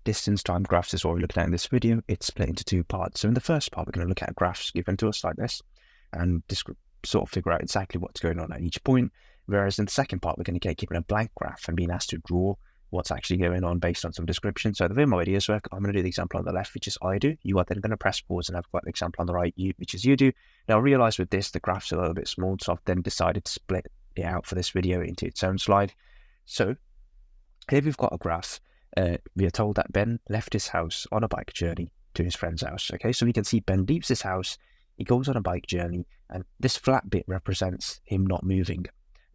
distance time graphs is what we're looking at in this video. It's split into two parts. So in the first part, we're going to look at graphs given to us like this and sort of figure out exactly what's going on at each point. Whereas in the second part, we're going to get given a blank graph and being asked to draw what's actually going on based on some description. So the way my videos work, I'm going to do the example on the left, which is I do. You are then going to press pause and I've got an example on the right, which is you do. Now I realize with this, the graph's a little bit small, so I've then decided to split it out for this video into its own slide. So here we've got a graph. We are told that Ben left his house on a bike journey to his friend's house. Okay, so we can see Ben leaves his house, he goes on a bike journey, and this flat bit represents him not moving.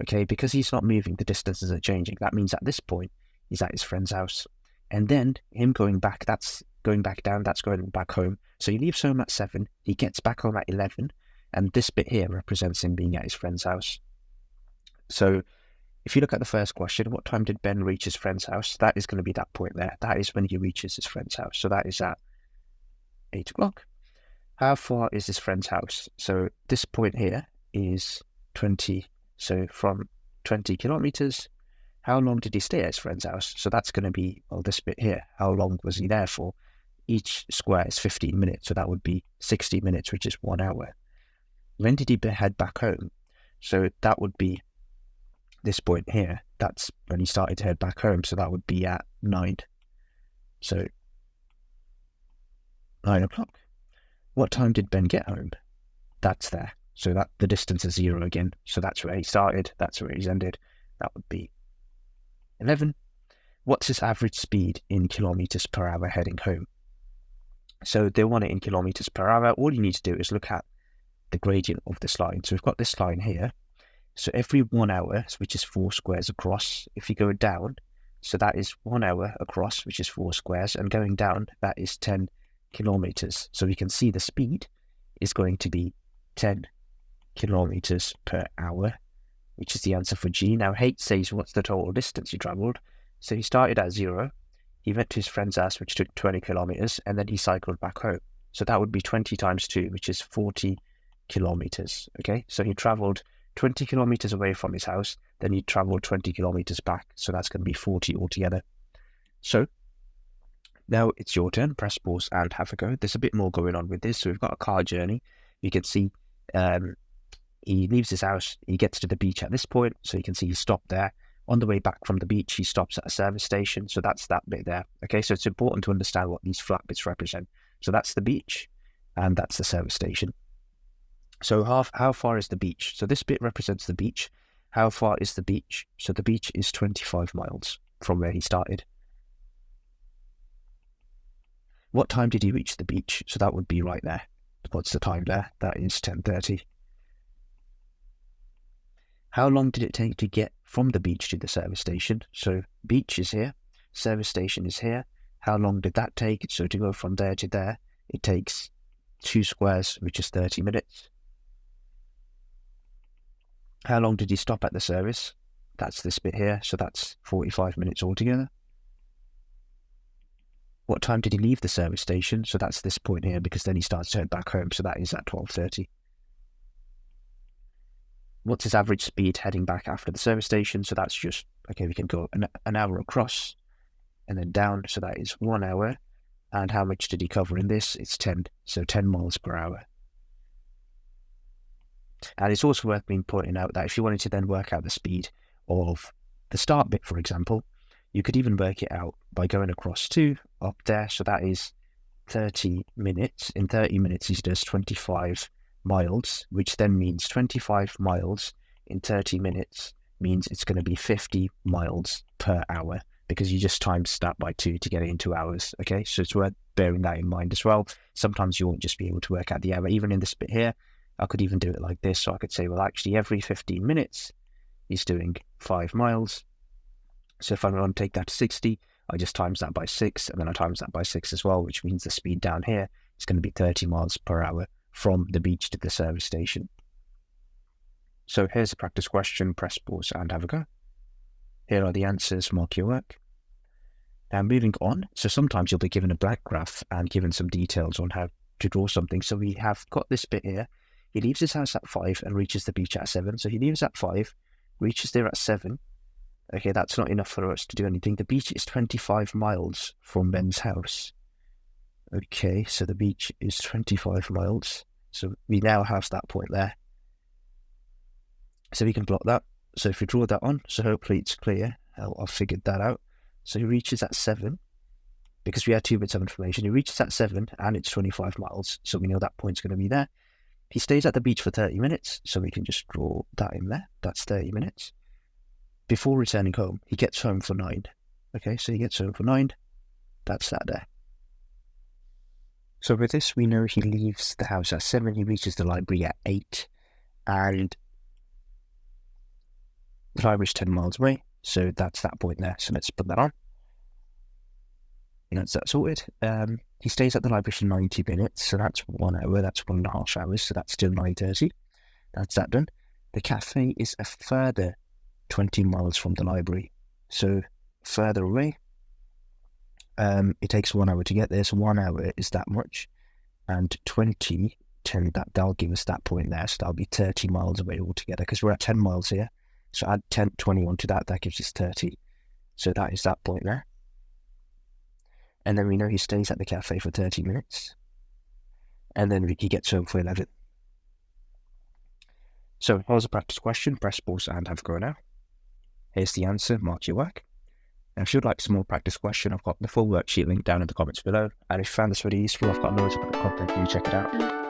Okay, because he's not moving, the distances are changing. That means at this point, he's at his friend's house. And then him going back, that's going back down, that's going back home. So he leaves home at 7, he gets back home at 11, and this bit here represents him being at his friend's house. So if you look at the first question, what time did Ben reach his friend's house? That is going to be that point there. That is when he reaches his friend's house. So that is at 8 o'clock. How far is his friend's house? So this point here is 20. So from 20 kilometers, how long did he stay at his friend's house? So that's going to be, well, this bit here. How long was he there for? Each square is 15 minutes. So that would be 60 minutes, which is 1 hour. When did he head back home? So that would be this point here. That's when he started to head back home. So that would be at 9. So 9 o'clock. What time did Ben get home? That's there. So that the distance is 0 again. So that's where he started. That's where he's ended. That would be 11. What's his average speed in kilometers per hour heading home? So they want it in kilometers per hour. All you need to do is look at the gradient of this line. So we've got this line here. So every 1 hour, which is 4 squares across, if you go down, so that is 1 hour across, which is 4 squares, and going down, that is 10 kilometers. So we can see the speed is going to be 10 kilometers per hour, which is the answer for G. Now H says what's the total distance he traveled. So he started at 0, he went to his friend's house, which took 20 kilometers, and then he cycled back home. So that would be 20 times 2, which is 40 kilometers. Okay, so he traveled 20 kilometers away from his house, then he traveled 20 kilometers back. So that's going to be 40 altogether. So now it's your turn. Press pause and have a go. There's a bit more going on with this. So we've got a car journey. You can see he leaves his house, he gets to the beach at this point. So you can see he stopped there. On the way back from the beach, he stops at a service station. So that's that bit there. Okay, so it's important to understand what these flat bits represent. So that's the beach and that's the service station. So how far is the beach? So this bit represents the beach. How far is the beach? So the beach is 25 miles from where he started. What time did he reach the beach? So that would be right there. What's the time there? That is 10:30. How long did it take to get from the beach to the service station? So beach is here, service station is here. How long did that take? So to go from there to there, it takes 2 squares, which is 30 minutes. How long did he stop at the service? That's this bit here, so that's 45 minutes altogether. What time did he leave the service station? So that's this point here, because then he starts to head back home, so that is at 12:30. What's his average speed heading back after the service station? So that's just, okay, we can go an hour across and then down, so that is 1 hour. And how much did he cover in this? It's 10, so 10 miles per hour. And it's also worth me pointing out that if you wanted to then work out the speed of the start bit, for example, you could even work it out by going across to up there. So that is 30 minutes. In 30 minutes, he does 25 miles, which then means 25 miles in 30 minutes means it's going to be 50 miles per hour, because you just times that by 2 to get it into hours. Okay, so it's worth bearing that in mind as well. Sometimes you won't just be able to work out the hour. Even in this bit here, I could even do it like this. So I could say, well, actually every 15 minutes, he's doing 5 miles. So if I want to take that to 60, I just times that by 6, and then I times that by 6 as well, which means the speed down here is going to be 30 miles per hour from the beach to the service station. So here's a practice question. Press pause and have a go. Here are the answers. Mark your work. Now moving on. So sometimes you'll be given a blank graph and given some details on how to draw something. So we have got this bit here. He leaves his house at 5 and reaches the beach at 7. So he leaves at 5, reaches there at 7, Okay, that's not enough for us to do anything. The beach is 25 miles from Ben's house. Okay, so the beach is 25 miles. So we now have that point there. So we can plot that. So if we draw that on, so hopefully it's clear how I've figured that out. So he reaches at 7, because we had 2 bits of information. He reaches at 7 and it's 25 miles. So we know that point's going to be there. He stays at the beach for 30 minutes. So we can just draw that in there. That's 30 minutes. Before returning home, he gets home for 9. Okay, so he gets home for 9. That's that there. So with this, we know he leaves the house at 7. He reaches the library at 8. And the library's 10 miles away. So that's that point there. So let's put that on. And that's that sorted. He stays at the library for 90 minutes. So that's 1 hour. That's 1.5 hours. So that's still 9:30. That's that done. The cafe is a further 20 miles from the library. So further away. It takes 1 hour to get there, so 1 hour is that much, and 20, 10, that'll give us that point there, so that'll be 30 miles away altogether, because we're at 10 miles here, so add 10, 20 onto that gives us 30, so that is that point there. And then we know he stays at the cafe for 30 minutes, and then he gets home for 11. So here's a practice question, press pause and have a go now. Here's the answer, mark your work. Now, if you'd like some more practice question, I've got the full worksheet link down in the comments below. And if you found this video useful, I've got loads of other content for you to check it out.